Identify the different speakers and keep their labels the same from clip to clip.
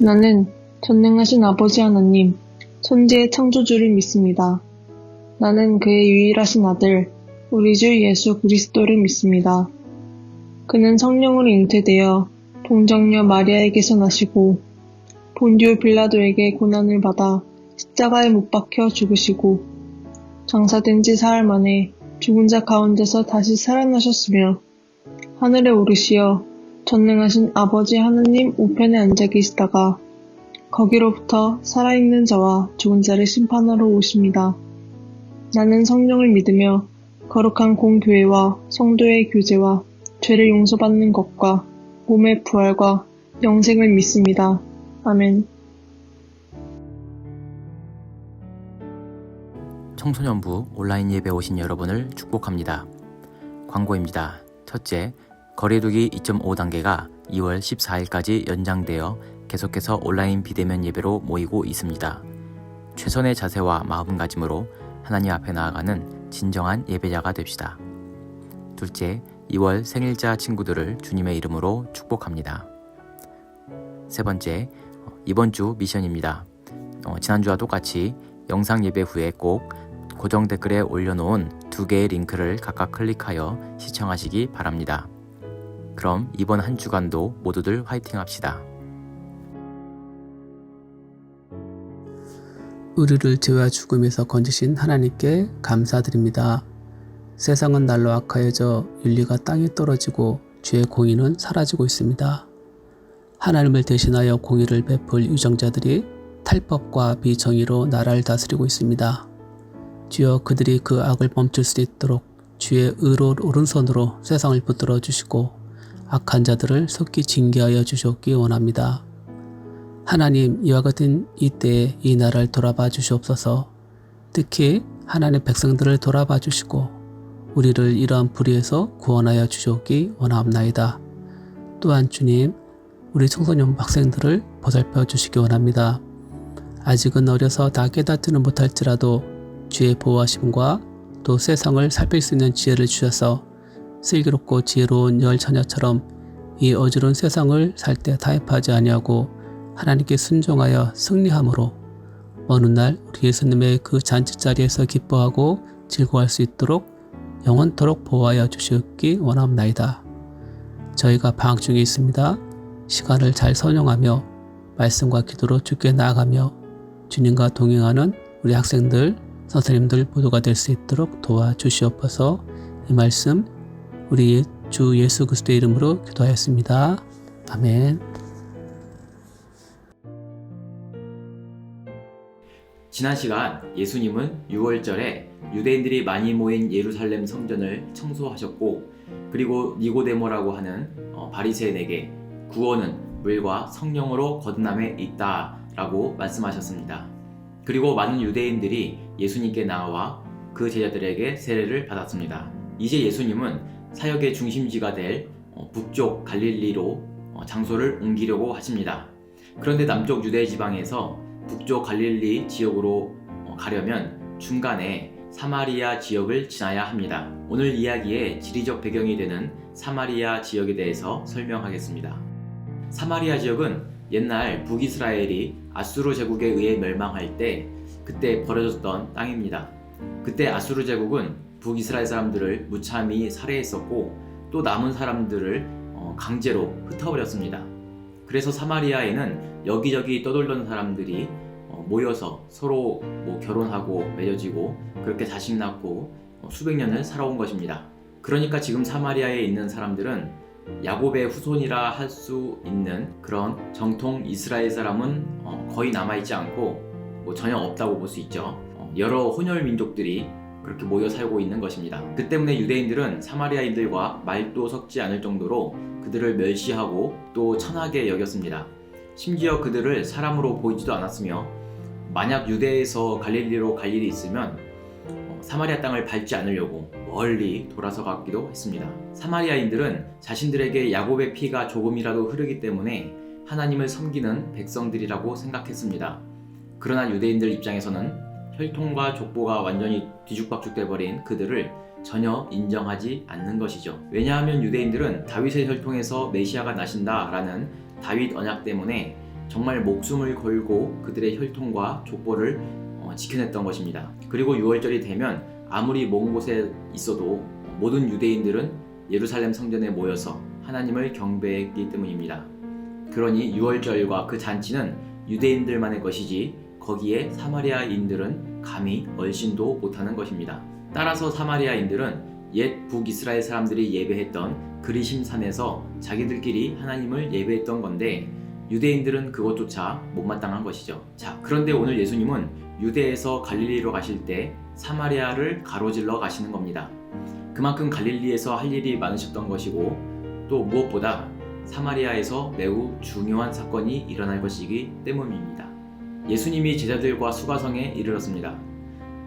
Speaker 1: 나는 전능하신 아버지 하나님, 천지의 창조주를 믿습니다. 나는 그의 유일하신 아들, 우리 주 예수 그리스도를 믿습니다. 그는 성령으로 잉태되어 동정녀 마리아에게서 나시고 본디오 빌라도에게 고난을 받아 십자가에 못 박혀 죽으시고 장사된 지 사흘 만에 죽은 자 가운데서 다시 살아나셨으며 하늘에 오르시어 전능하신 아버지 하느님 우편에 앉아 계시다가 거기로부터 살아있는 자와 죽은 자를 심판하러 오십니다. 나는 성령을 믿으며 거룩한 공교회와 성도의 교제와 죄를 용서받는 것과 몸의 부활과 영생을 믿습니다. 아멘.
Speaker 2: 청소년부 온라인 예배 오신 여러분을 축복합니다. 광고입니다. 첫째, 거리두기 2.5단계가 2월 14일까지 연장되어 계속해서 온라인 비대면 예배로 모이고 있습니다. 최선의 자세와 마음가짐으로 하나님 앞에 나아가는 진정한 예배자가 됩시다. 둘째, 2월 생일자 친구들을 주님의 이름으로 축복합니다. 세 번째, 이번 주 미션입니다. 지난주와 똑같이 영상 예배 후에 꼭 고정 댓글에 올려놓은 2개의 링크를 각각 클릭하여 시청하시기 바랍니다. 그럼 이번 한 주간도 모두들 화이팅 합시다.
Speaker 3: 우리를 죄와 죽음에서 건지신 하나님께 감사드립니다. 세상은 날로 악하여져 윤리가 땅에 떨어지고 죄의 공의는 사라지고 있습니다. 하나님을 대신하여 공의를 베풀 유정자들이 탈법과 비정의로 나라를 다스리고 있습니다. 주여, 그들이 그 악을 멈출 수 있도록 주의 의로 오른손으로 세상을 붙들어 주시고 악한 자들을 속히 징계하여 주셨기 원합니다. 하나님, 이와 같은 이때에 이 나라를 돌아봐 주시옵소서. 특히 하나님의 백성들을 돌아봐 주시고 우리를 이러한 불의에서 구원하여 주셨기 원합나이다. 또한 주님, 우리 청소년 학생들을 보살펴 주시기 원합니다. 아직은 어려서 다 깨닫지는 못할지라도 주의 보호하심과 또 세상을 살필 수 있는 지혜를 주셔서 슬기롭고 지혜로운 열처녀처럼 이 어지러운 세상을 살 때 타협하지 아니하고 하나님께 순종하여 승리함으로 어느 날 우리 예수님의 그 잔치자리에서 기뻐하고 즐거워할 수 있도록 영원토록 보호하여 주시기 원합나이다. 저희가 방학 중에 있습니다. 시간을 잘 선용하며 말씀과 기도로 주께 나아가며 주님과 동행하는 우리 학생들, 선생님들 모두가 될 수 있도록 도와주시옵소서. 이 말씀 우리 주 예수 그리스도의 이름으로 기도하였습니다. 아멘.
Speaker 2: 지난 시간 예수님은 6월절에 유대인들이 많이 모인 예루살렘 성전을 청소하셨고, 그리고 니고데모라고 하는 바리새인에게 구원은 물과 성령으로 거듭남에 있다라고 말씀하셨습니다. 그리고 많은 유대인들이 예수님께 나와 그 제자들에게 세례를 받았습니다. 이제 예수님은 사역의 중심지가 될 북쪽 갈릴리로 장소를 옮기려고 하십니다. 그런데 남쪽 유대 지방에서 북쪽 갈릴리 지역으로 가려면 중간에 사마리아 지역을 지나야 합니다. 오늘 이야기의 지리적 배경이 되는 사마리아 지역에 대해서 설명하겠습니다. 사마리아 지역은 옛날 북이스라엘이 아수르 제국에 의해 멸망할 때 그때 버려졌던 땅입니다. 그때 아수르 제국은 북이스라엘 사람들을 무참히 살해했었고 또 남은 사람들을 강제로 흩어버렸습니다. 그래서 사마리아에는 여기저기 떠돌던 사람들이 모여서 서로 결혼하고 맺어지고 그렇게 자식 낳고 수백 년을 살아온 것입니다. 그러니까 지금 사마리아에 있는 사람들은 야곱의 후손이라 할 수 있는 그런 정통 이스라엘 사람은 거의 남아있지 않고 전혀 없다고 볼 수 있죠. 여러 혼혈 민족들이 그렇게 모여 살고 있는 것입니다. 그 때문에 유대인들은 사마리아인들과 말도 섞지 않을 정도로 그들을 멸시하고 또 천하게 여겼습니다. 심지어 그들을 사람으로 보이지도 않았으며 만약 유대에서 갈릴리로 갈 일이 있으면 사마리아 땅을 밟지 않으려고 멀리 돌아서 갔기도 했습니다. 사마리아인들은 자신들에게 야곱의 피가 조금이라도 흐르기 때문에 하나님을 섬기는 백성들이라고 생각했습니다. 그러나 유대인들 입장에서는 혈통과 족보가 완전히 뒤죽박죽 돼버린 그들을 전혀 인정하지 않는 것이죠. 왜냐하면 유대인들은 다윗의 혈통에서 메시아가 나신다라는 다윗 언약 때문에 정말 목숨을 걸고 그들의 혈통과 족보를 지켜냈던 것입니다. 그리고 6월절이 되면 아무리 먼 곳에 있어도 모든 유대인들은 예루살렘 성전에 모여서 하나님을 경배했기 때문입니다. 그러니 6월절과 그 잔치는 유대인들만의 것이지 거기에 사마리아인들은 감히 얼씬도 못하는 것입니다. 따라서 사마리아인들은 옛 북이스라엘 사람들이 예배했던 그리심산에서 자기들끼리 하나님을 예배했던 건데 유대인들은 그것조차 못마땅한 것이죠. 자, 그런데 오늘 예수님은 유대에서 갈릴리로 가실 때 사마리아를 가로질러 가시는 겁니다. 그만큼 갈릴리에서 할 일이 많으셨던 것이고 또 무엇보다 사마리아에서 매우 중요한 사건이 일어날 것이기 때문입니다. 예수님이 제자들과 수가성에 이르렀습니다.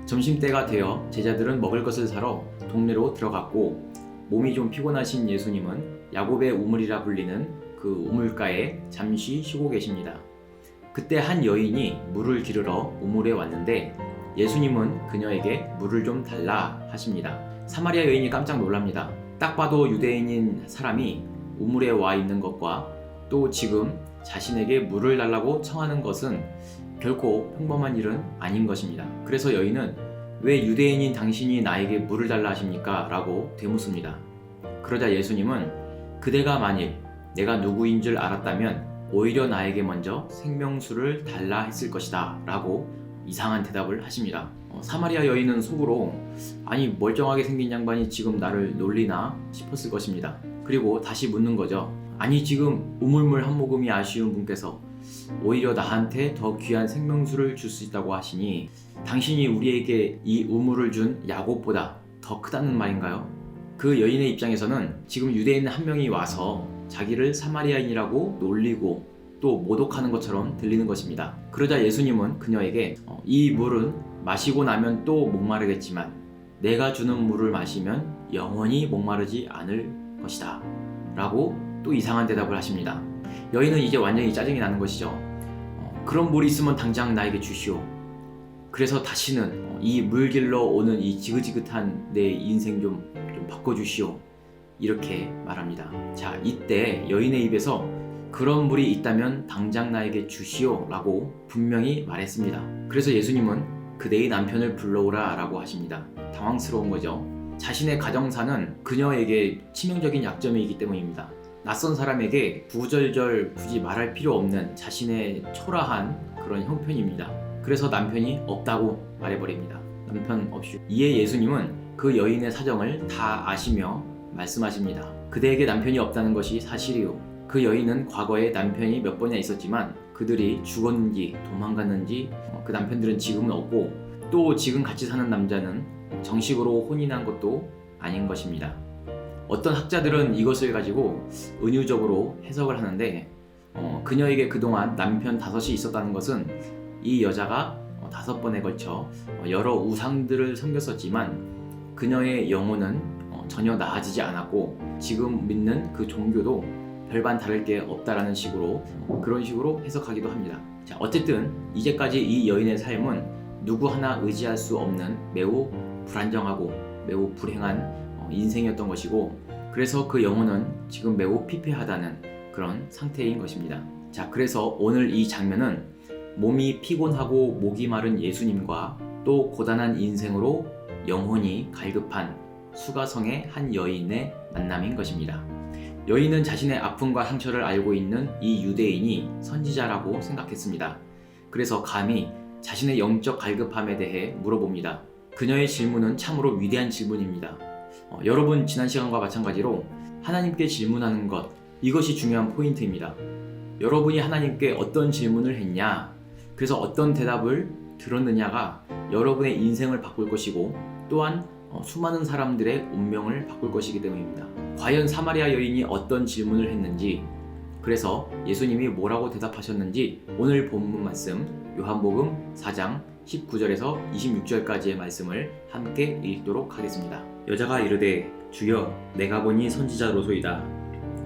Speaker 2: 점심때가 되어 제자들은 먹을 것을 사러 동네로 들어갔고 몸이 좀 피곤하신 예수님은 야곱의 우물이라 불리는 그 우물가에 잠시 쉬고 계십니다. 그때 한 여인이 물을 기르러 우물에 왔는데 예수님은 그녀에게 물을 좀 달라 하십니다. 사마리아 여인이 깜짝 놀랍니다. 딱 봐도 유대인인 사람이 우물에 와 있는 것과 또 지금 자신에게 물을 달라고 청하는 것은 결코 평범한 일은 아닌 것입니다. 그래서 여인은 왜 유대인인 당신이 나에게 물을 달라 하십니까? 라고 되묻습니다. 그러자 예수님은 그대가 만일 내가 누구인 줄 알았다면 오히려 나에게 먼저 생명수를 달라 했을 것이다 라고 이상한 대답을 하십니다. 사마리아 여인은 속으로 아니 멀쩡하게 생긴 양반이 지금 나를 놀리나 싶었을 것입니다. 그리고 다시 묻는 거죠. 아니 지금 우물물 한 모금이 아쉬운 분께서 오히려 나한테 더 귀한 생명수를 줄 수 있다고 하시니 당신이 우리에게 이 우물을 준 야곱보다 더 크다는 말인가요? 그 여인의 입장에서는 지금 유대인 한 명이 와서 자기를 사마리아인이라고 놀리고 또 모독하는 것처럼 들리는 것입니다. 그러자 예수님은 그녀에게 이 물은 마시고 나면 또 목마르겠지만 내가 주는 물을 마시면 영원히 목마르지 않을 것이다 라고 또 이상한 대답을 하십니다. 여인은 이제 완전히 짜증이 나는 것이죠. 그런 물이 있으면 당장 나에게 주시오. 그래서 다시는 이 물 길러 오는 이 지긋지긋한 내 인생 좀 바꿔주시오. 이렇게 말합니다. 자, 이때 여인의 입에서 그런 물이 있다면 당장 나에게 주시오 라고 분명히 말했습니다. 그래서 예수님은 그대의 남편을 불러오라 라고 하십니다. 당황스러운 거죠. 자신의 가정사는 그녀에게 치명적인 약점이기 때문입니다. 낯선 사람에게 구구절절 굳이 말할 필요 없는 자신의 초라한 그런 형편입니다. 그래서 남편이 없다고 말해버립니다. 남편 없이. 이에 예수님은 그 여인의 사정을 다 아시며 말씀하십니다. 그대에게 남편이 없다는 것이 사실이요. 그 여인은 과거에 남편이 몇 번이나 있었지만 그들이 죽었는지 도망갔는지 그 남편들은 지금은 없고 또 지금 같이 사는 남자는 정식으로 혼인한 것도 아닌 것입니다. 어떤 학자들은 이것을 가지고 은유적으로 해석을 하는데 그녀에게 그동안 남편 5이 있었다는 것은 이 여자가 5번에 걸쳐 여러 우상들을 섬겼었지만 그녀의 영혼은 전혀 나아지지 않았고 지금 믿는 그 종교도 별반 다를 게 없다라는 식으로 그런 식으로 해석하기도 합니다. 자, 어쨌든 이제까지 이 여인의 삶은 누구 하나 의지할 수 없는 매우 불안정하고 매우 불행한 인생이었던 것이고 그래서 그 영혼은 지금 매우 피폐하다는 그런 상태인 것입니다. 자, 그래서 오늘 이 장면은 몸이 피곤하고 목이 마른 예수님과 또 고단한 인생으로 영혼이 갈급한 수가성의 한 여인의 만남인 것입니다. 여인은 자신의 아픔과 상처를 알고 있는 이 유대인이 선지자라고 생각했습니다. 그래서 감히 자신의 영적 갈급함에 대해 물어봅니다. 그녀의 질문은 참으로 위대한 질문입니다. 여러분 지난 시간과 마찬가지로 하나님께 질문하는 것, 이것이 중요한 포인트입니다. 여러분이 하나님께 어떤 질문을 했냐, 그래서 어떤 대답을 들었느냐가 여러분의 인생을 바꿀 것이고 또한 수많은 사람들의 운명을 바꿀 것이기 때문입니다. 과연 사마리아 여인이 어떤 질문을 했는지, 그래서 예수님이 뭐라고 대답하셨는지 오늘 본문 말씀 요한복음 4장 19절에서 26절까지의 말씀을 함께 읽도록 하겠습니다. 여자가 이르되 주여 내가 보니 선지자로소이다.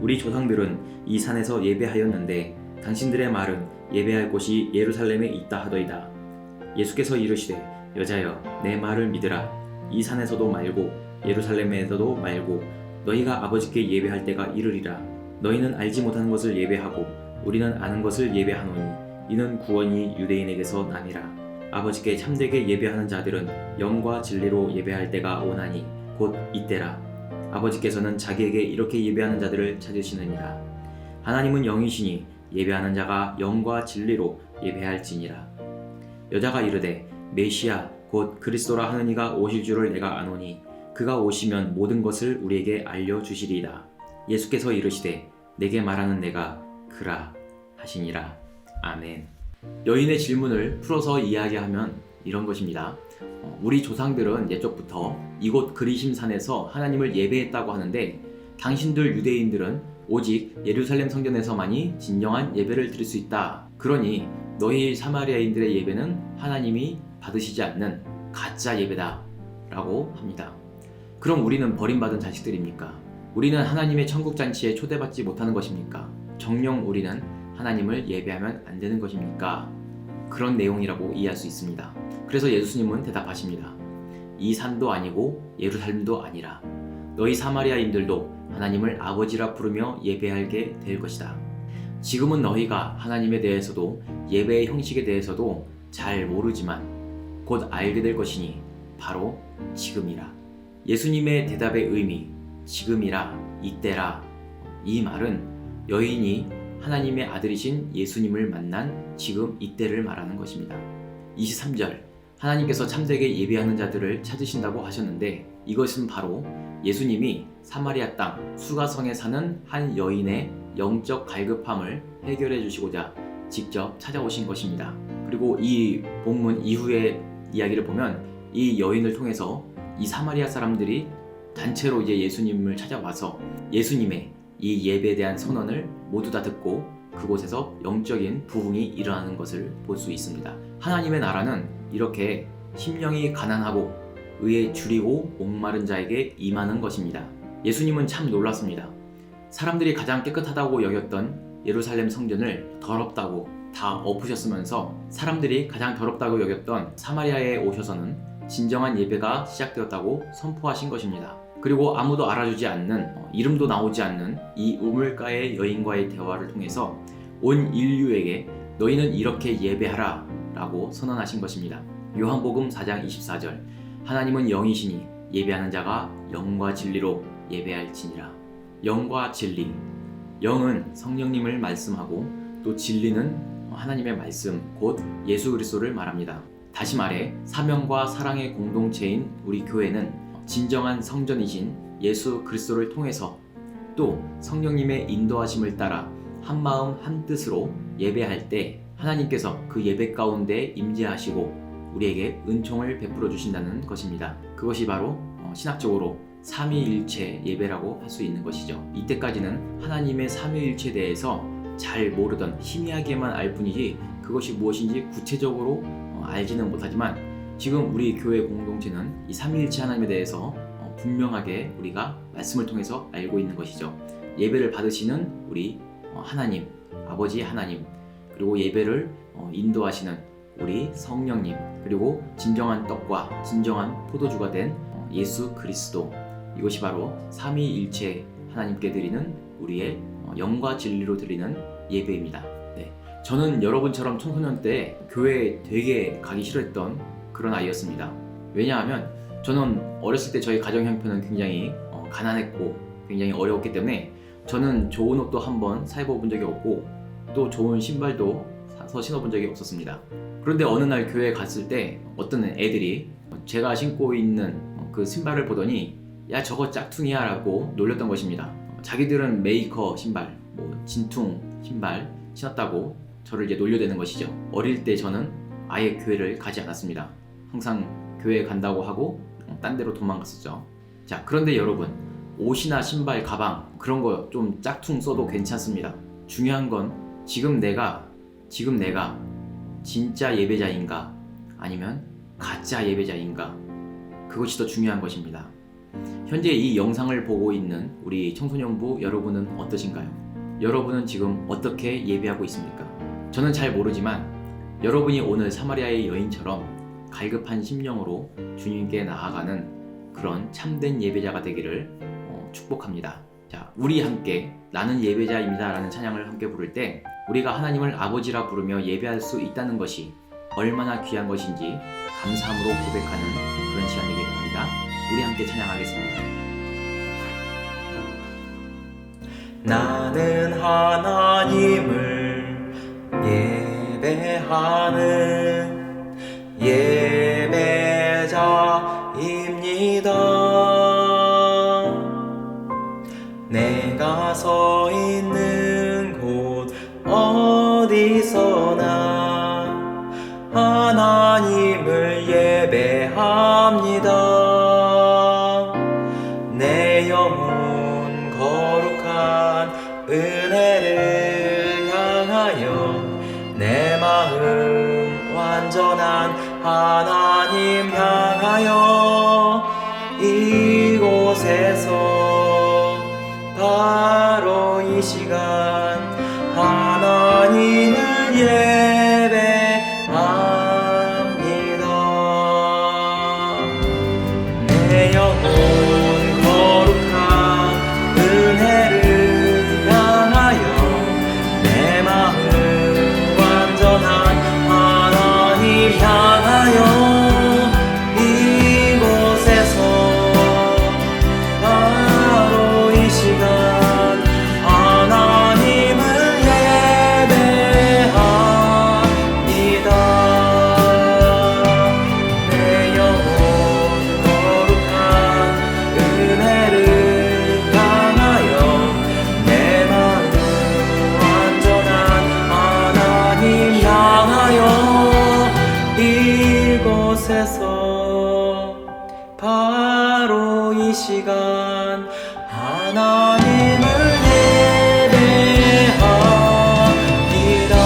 Speaker 2: 우리 조상들은 이 산에서 예배하였는데 당신들의 말은 예배할 곳이 예루살렘에 있다 하더이다. 예수께서 이르시되 여자여 내 말을 믿으라. 이 산에서도 말고 예루살렘에서도 말고 너희가 아버지께 예배할 때가 이르리라. 너희는 알지 못하는 것을 예배하고 우리는 아는 것을 예배하노니 이는 구원이 유대인에게서 남이라. 아버지께 참되게 예배하는 자들은 영과 진리로 예배할 때가 오나니 곧 이때라. 아버지께서는 자기에게 이렇게 예배하는 자들을 찾으시느니라. 하나님은 영이시니 예배하는 자가 영과 진리로 예배할지니라. 여자가 이르되 메시아 곧 그리스도라 하는 이가 오실 줄을 내가 아노니 그가 오시면 모든 것을 우리에게 알려주시리이다. 예수께서 이르시되 내게 말하는 내가 그라 하시니라. 아멘. 여인의 질문을 풀어서 이야기하면 이런 것입니다. 우리 조상들은 옛적부터 이곳 그리심산에서 하나님을 예배했다고 하는데 당신들 유대인들은 오직 예루살렘 성전에서만이 진정한 예배를 드릴 수 있다. 그러니 너희 사마리아인들의 예배는 하나님이 받으시지 않는 가짜 예배다 라고 합니다. 그럼 우리는 버림받은 자식들입니까? 우리는 하나님의 천국잔치에 초대받지 못하는 것입니까? 정녕 우리는 하나님을 예배하면 안 되는 것입니까? 그런 내용이라고 이해할 수 있습니다. 그래서 예수님은 대답하십니다. 이 산도 아니고 예루살렘도 아니라 너희 사마리아인들도 하나님을 아버지라 부르며 예배하게 될 것이다. 지금은 너희가 하나님에 대해서도 예배의 형식에 대해서도 잘 모르지만 곧 알게 될 것이니 바로 지금이라. 예수님의 대답의 의미, 지금이라, 이때라. 이 말은 여인이 하나님의 아들이신 예수님을 만난 지금 이때를 말하는 것입니다. 23절, 하나님께서 참되게 예배하는 자들을 찾으신다고 하셨는데 이것은 바로 예수님이 사마리아 땅 수가성에 사는 한 여인의 영적 갈급함을 해결해 주시고자 직접 찾아오신 것입니다. 그리고 이 본문 이후의 이야기를 보면 이 여인을 통해서 이 사마리아 사람들이 단체로 이제 예수님을 찾아와서 예수님의 이 예배에 대한 선언을 모두 다 듣고 그곳에서 영적인 부흥이 일어나는 것을 볼 수 있습니다. 하나님의 나라는 이렇게 심령이 가난하고 의에 줄이고 목마른 자에게 임하는 것입니다. 예수님은 참 놀랐습니다. 사람들이 가장 깨끗하다고 여겼던 예루살렘 성전을 더럽다고 다 엎으셨으면서 사람들이 가장 더럽다고 여겼던 사마리아에 오셔서는 진정한 예배가 시작되었다고 선포하신 것입니다. 그리고 아무도 알아주지 않는 이름도 나오지 않는 이 우물가의 여인과의 대화를 통해서 온 인류에게 너희는 이렇게 예배하라 라고 선언하신 것입니다. 요한복음 4장 24절, 하나님은 영이시니 예배하는 자가 영과 진리로 예배할지니라. 영과 진리, 영은 성령님을 말씀하고 또 진리는 하나님의 말씀 곧 예수 그리스도를 말합니다. 다시 말해 사명과 사랑의 공동체인 우리 교회는 진정한 성전이신 예수 그리스도를 통해서 또 성령님의 인도하심을 따라 한마음 한뜻으로 예배할 때 하나님께서 그 예배 가운데 임재하시고 우리에게 은총을 베풀어 주신다는 것입니다. 그것이 바로 신학적으로 삼위일체 예배라고 할 수 있는 것이죠. 이때까지는 하나님의 삼위일체에 대해서 잘 모르던 희미하게만 알 뿐이지 그것이 무엇인지 구체적으로 알지는 못하지만 지금 우리 교회 공동체는 이 삼위일체 하나님에 대해서 분명하게 우리가 말씀을 통해서 알고 있는 것이죠. 예배를 받으시는 우리 하나님, 아버지 하나님, 그리고 예배를 인도하시는 우리 성령님, 그리고 진정한 떡과 진정한 포도주가 된 예수 그리스도, 이것이 바로 삼위일체 하나님께 드리는 우리의 영과 진리로 드리는 예배입니다. 네. 저는 여러분처럼 청소년 때 교회에 되게 가기 싫어했던 그런 아이였습니다. 왜냐하면 저는 어렸을 때 저희 가정 형편은 굉장히 가난했고 굉장히 어려웠기 때문에 저는 좋은 옷도 한번 사입어본 적이 없고 또 좋은 신발도 사서 신어본 적이 없었습니다. 그런데 어느 날 교회에 갔을 때 어떤 애들이 제가 신고 있는 그 신발을 보더니 야 저거 짝퉁이야 라고 놀렸던 것입니다. 자기들은 메이커 신발, 진퉁 신발 신었다고 저를 이제 놀려대는 것이죠. 어릴 때 저는 아예 교회를 가지 않았습니다. 항상 교회에 간다고 하고 딴 데로 도망갔었죠. 자, 그런데 여러분, 옷이나 신발, 가방 그런 거 좀 짝퉁 써도 괜찮습니다. 중요한 건 지금 내가 진짜 예배자인가 아니면 가짜 예배자인가, 그것이 더 중요한 것입니다. 현재 이 영상을 보고 있는 우리 청소년부 여러분은 어떠신가요? 여러분은 지금 어떻게 예배하고 있습니까? 저는 잘 모르지만 여러분이 오늘 사마리아의 여인처럼 갈급한 심령으로 주님께 나아가는 그런 참된 예배자가 되기를 축복합니다. 자, 우리 함께 나는 예배자입니다 라는 찬양을 함께 부를 때 우리가 하나님을 아버지라 부르며 예배할 수 있다는 것이 얼마나 귀한 것인지 감사함으로 고백하는 그런 시간 되길 바랍니다. 우리 함께 찬양하겠습니다. 나는 하나님을 예배하는 예배자입니다. 내가 서 있는 곳 어디서나 하나님을 예배합니다. 내 영혼 거룩한 은혜를 향하여 내 마음 완전한 하나님 향하여 이곳에서 바로 이 시간 하나님을 예배합니다. 내 영혼 거룩한 은혜를 향하여 내 마음 완전한 하나님 향하여 이곳에서 바로 이 시간 하나님을 예배합니다. 내 영혼 거룩한 은혜를 향하여 내 마음 완전한 하나님 향하여 이곳에서 바로 이 시간 하나님을 예배합니다.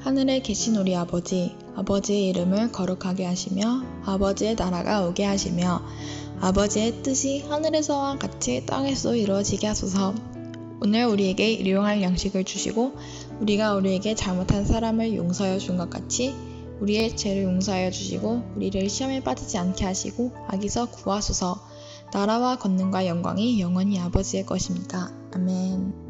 Speaker 4: 하늘에 계신 우리 아버지, 아버지의 이름을 거룩하게 하시며 아버지의 나라가 오게 하시며 아버지의 뜻이 하늘에서와 같이 땅에서 이루어지게 하소서. 오늘 우리에게 일용할 양식을 주시고 우리가 우리에게 잘못한 사람을 용서하여 준 것 같이 우리의 죄를 용서하여 주시고 우리를 시험에 빠지지 않게 하시고 악에서 구하소서. 나라와 권능과 영광이 영원히 아버지의 것입니다. 아멘.